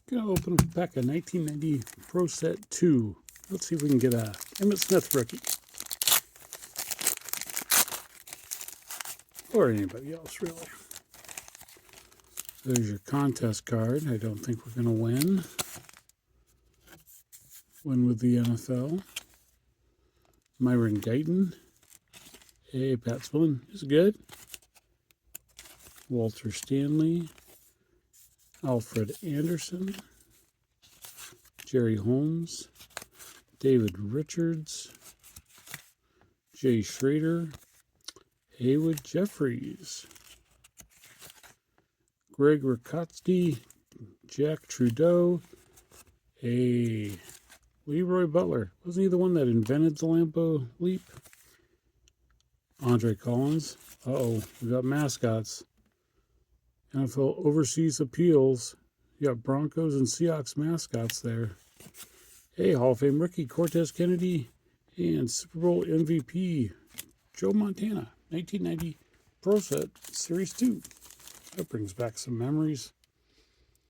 Gonna open up a pack of 1990 Pro Set 2. Let's see if we can get a Emmitt Smith rookie. Or anybody else, really. There's your contest card. I don't think we're going to win. Win with the NFL. Myron Guyton. Hey, Pat Spillane is good. Walter Stanley. Alfred Anderson. Jerry Holmes. David Richards. Jay Schrader. Haywood Jeffries. Greg Rutkowski. Jack Trudeau. Leroy Butler. Wasn't he the one that invented the Lambeau Leap? Andre Collins. Uh-oh, we got mascots. NFL Overseas Appeals. You got Broncos and Seahawks mascots there. Hey, Hall of Fame rookie Cortez Kennedy and Super Bowl MVP Joe Montana. 1990 Pro Set Series 2. That brings back some memories.